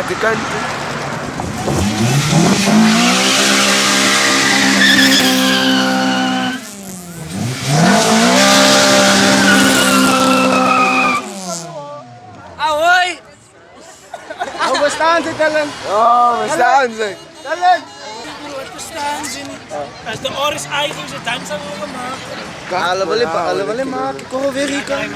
praktikant. Ahoy! Oh, we staan ze, Tellen. Oh, we staan ze. Tellen. We staan ze niet. Als de oris eigenlijk zijn, dan zijn we gemaakt. Alle willen maken. Ik hoor weer hier.